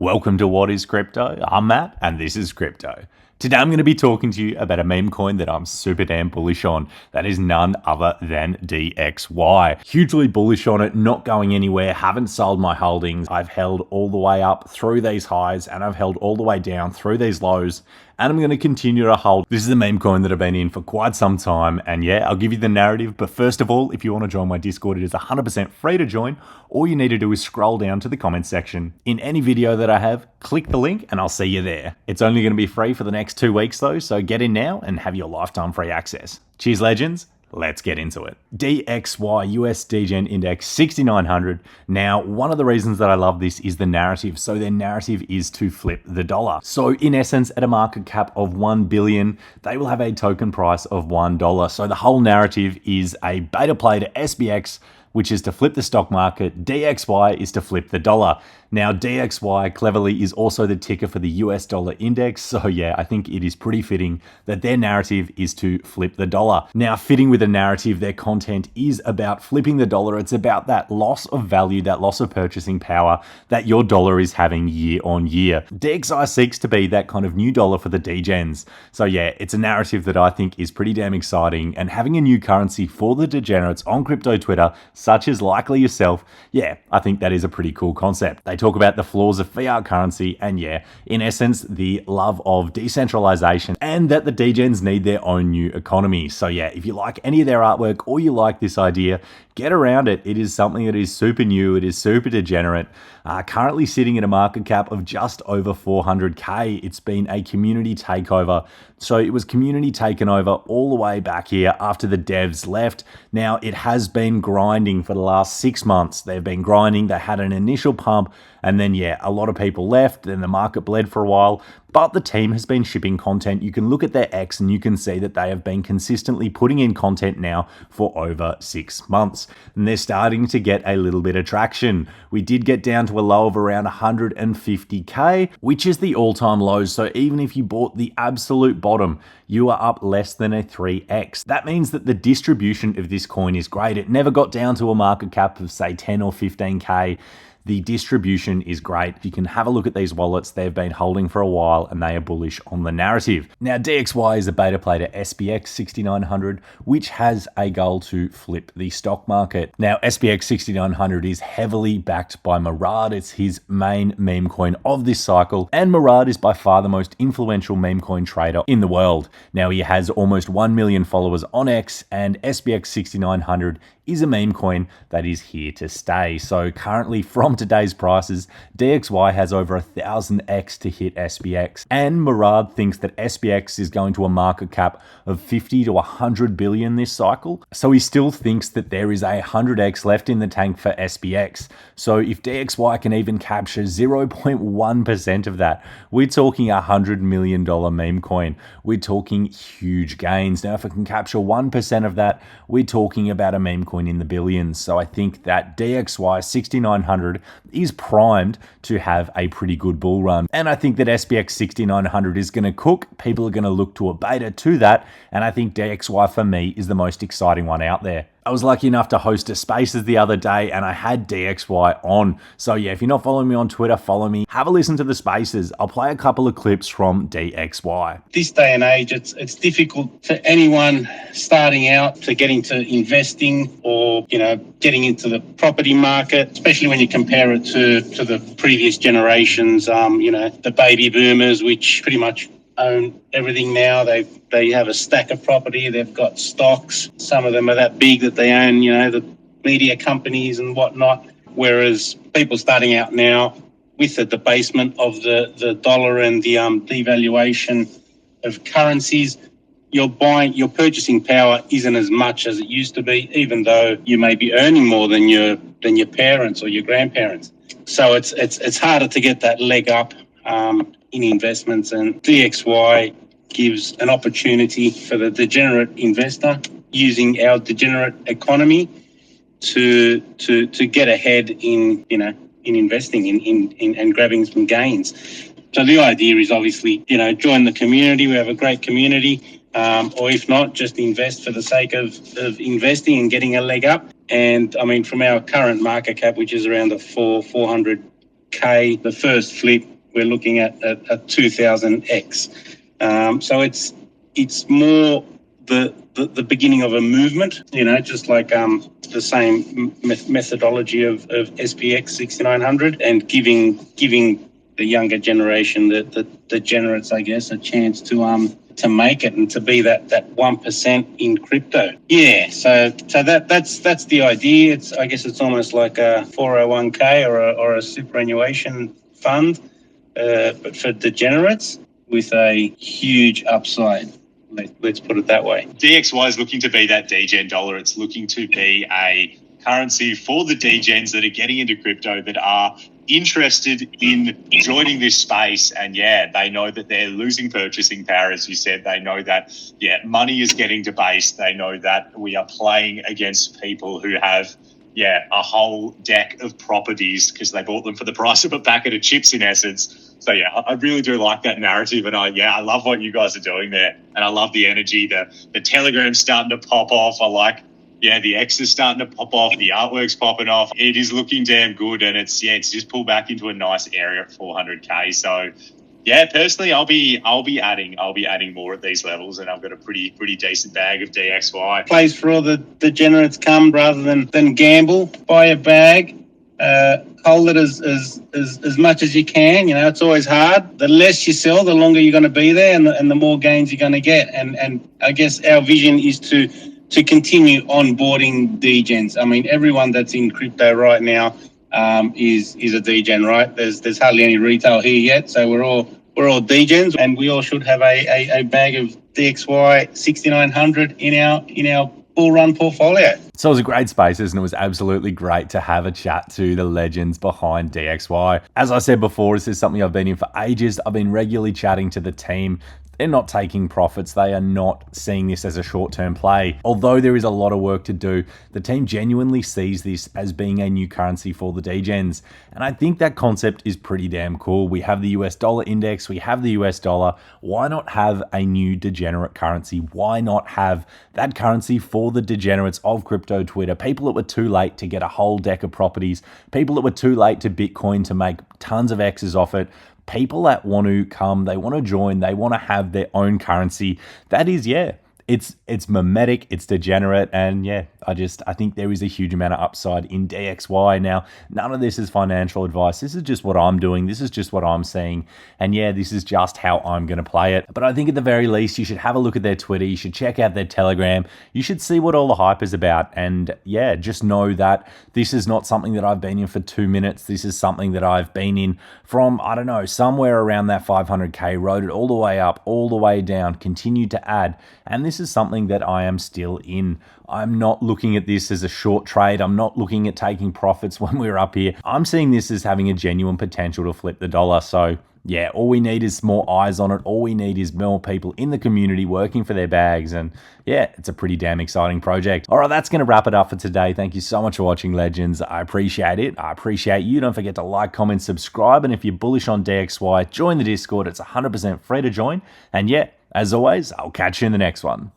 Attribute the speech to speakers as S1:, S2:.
S1: Welcome to What is Crypto? I'm Matt and this is Crypto. Today I'm going to be talking to you about a meme coin that I'm super damn bullish on. That is none other than DXY. Hugely bullish on it, not going anywhere, haven't sold my holdings. I've held all the way up through these highs and I've held all the way down through these lows. And I'm going to continue to hold. This is a meme coin that I've been in for quite some time. And yeah, I'll give you the narrative. But first of all, if you want to join my Discord, it is 100% free to join. All you need to do is scroll down to the comments section. In any video that I have, click the link and I'll see you there. It's only going to be free for the next 2 weeks though, so get in now and have your lifetime free access. Cheers, legends. Let's get into it. DXY US Degen Index 6900. Now, one of the reasons that I love this is the narrative. So their narrative is to flip the dollar. So in essence, at a market cap of 1 billion, they will have a token price of $1. So the whole narrative is a beta play to SPX, which is to flip the stock market. DXY is to flip the dollar. Now, DXY cleverly is also the ticker for the US dollar index. So yeah, I think it is pretty fitting that their narrative is to flip the dollar. Now, fitting with the narrative, their content is about flipping the dollar. It's about that loss of value, that loss of purchasing power that your dollar is having year on year. DXY seeks to be that kind of new dollar for the degens. So yeah, it's a narrative that I think is pretty damn exciting, and having a new currency for the degenerates on crypto Twitter, such as likely yourself, yeah, I think that is a pretty cool concept. They talk about the flaws of fiat currency and yeah, in essence, the love of decentralization and that the degens need their own new economy. So yeah, if you like any of their artwork or you like this idea, get around it. It is something that is super new. It is super degenerate. Currently sitting at a market cap of just over 400K. It's been a community takeover. So it was community taken over all the way back here after the devs left. Now it has been grinding for the last 6 months. They've been grinding. They had an initial pump and then yeah, a lot of people left and the market bled for a while. But the team has been shipping content. You can look at their X and you can see that they have been consistently putting in content now for over 6 months. And they're starting to get a little bit of traction. We did get down to a low of around 150K, which is the all-time low. So even if you bought the absolute bottom, you are up less than a 3x. That means that the distribution of this coin is great. It never got down to a market cap of say 10 or 15K. The distribution is great. You can have a look at these wallets. They've been holding for a while and they are bullish on the narrative. Now, DXY is a beta play to SPX6900, which has a goal to flip the stock market. Now, SPX6900 is heavily backed by Murad. It's his main meme coin of this cycle. And Murad is by far the most influential meme coin trader in the world. Now, he has almost 1 million followers on X, and SPX6900 is a meme coin that is here to stay. So currently from today's prices, DXY has over 1,000x to hit SPX. And Murad thinks that SPX is going to a market cap of 50 to 100 billion this cycle. So he still thinks that there is 100x left in the tank for SPX. So if DXY can even capture 0.1% of that, we're talking $100 million meme coin. We're talking huge gains. Now, if it can capture 1% of that, we're talking about a meme coin in the billions. So I think that DXY 6900 is primed to have a pretty good bull run. And I think that SPX 6900 is going to cook. People are going to look to a beta to that. And I think DXY for me is the most exciting one out there. I was lucky enough to host a Spaces the other day and I had DXY on. So yeah, if you're not following me on Twitter, follow me. Have a listen to the Spaces. I'll play a couple of clips from DXY.
S2: This day and age, it's difficult for anyone starting out to get into investing or, getting into the property market, especially when you compare it to the previous generations, the baby boomers, which pretty much own everything now. They have a stack of property. They've got stocks. Some of them are that big that they own, the media companies and whatnot. Whereas people starting out now with the debasement of the dollar and the devaluation of currencies, your purchasing power isn't as much as it used to be, even though you may be earning more than your parents or your grandparents. So it's harder to get that leg up in investments, and DXY gives an opportunity for the degenerate investor using our degenerate economy to get ahead in investing in and grabbing some gains. So the idea is obviously, join the community. We have a great community, or if not, just invest for the sake of investing and getting a leg up. And I mean, from our current market cap, which is around the 400K, the first flip we're looking at a 2000x. So it's more the beginning of a movement, just like the same methodology of SPX6900, and giving the younger generation, the degenerates, I guess, a chance to make it and to be that 1% in crypto. Yeah, so that's the idea. I guess it's almost like a 401k or a superannuation fund, but for degenerates with a huge upside. Let's put it that way.
S1: DXY is looking to be that degen dollar. It's looking to be a currency for the degens that are getting into crypto, that are interested in joining this space. And they know that they're losing purchasing power, as you said. They know that money is getting debased. They know that we are playing against people who have a whole deck of properties because they bought them for the price of a packet of chips, in essence. So I really do like that narrative, and I love what you guys are doing there, and I love the energy. The Telegram's starting to pop off. I like the X is starting to pop off. The artwork's popping off. It is looking damn good, and it's just pulled back into a nice area at 400k. So personally, I'll be adding more at these levels, and I've got a pretty decent bag of DXY.
S2: Place for all the degenerates come rather than gamble. Buy a bag. Hold it as much as you can. It's always hard. The less you sell, the longer you're going to be there, and the more gains you're going to get. And I guess our vision is to continue onboarding degens. I mean, everyone that's in crypto right now is a degen, right? There's hardly any retail here yet, so we're all degens, and we all should have a bag of DXY 6900 in our bull run portfolio.
S1: So it was a great spaces, and it was absolutely great to have a chat to the legends behind DXY. As I said before, this is something I've been in for ages. I've been regularly chatting to the team. They're not taking profits. They are not seeing this as a short-term play. Although there is a lot of work to do, the team genuinely sees this as being a new currency for the degens. And I think that concept is pretty damn cool. We have the US dollar index. We have the US dollar. Why not have a new degenerate currency? Why not have that currency for the degenerates of crypto Twitter? People that were too late to get a whole deck of properties. People that were too late to Bitcoin to make tons of X's off it. People that want to come, they want to join, they want to have their own currency. That is, it's mimetic, it's degenerate, and I think there is a huge amount of upside in DXY. Now, none of this is financial advice. This is just what I'm doing. This is just what I'm seeing. And this is just how I'm going to play it. But I think at the very least, you should have a look at their Twitter. You should check out their Telegram. You should see what all the hype is about. And just know that this is not something that I've been in for 2 minutes. This is something that I've been in from, somewhere around that 500k, rode it all the way up, all the way down, continued to add. And this is something that I am still in. I'm not looking at this as a short trade. I'm not looking at taking profits when we're up here. I'm seeing this as having a genuine potential to flip the dollar. So all we need is more eyes on it. All we need is more people in the community working for their bags. And it's a pretty damn exciting project. All right, that's going to wrap it up for today. Thank you so much for watching, legends. I appreciate it. I appreciate you. Don't forget to like, comment, subscribe. And if you're bullish on DXY, join the Discord. It's 100% free to join. And as always, I'll catch you in the next one.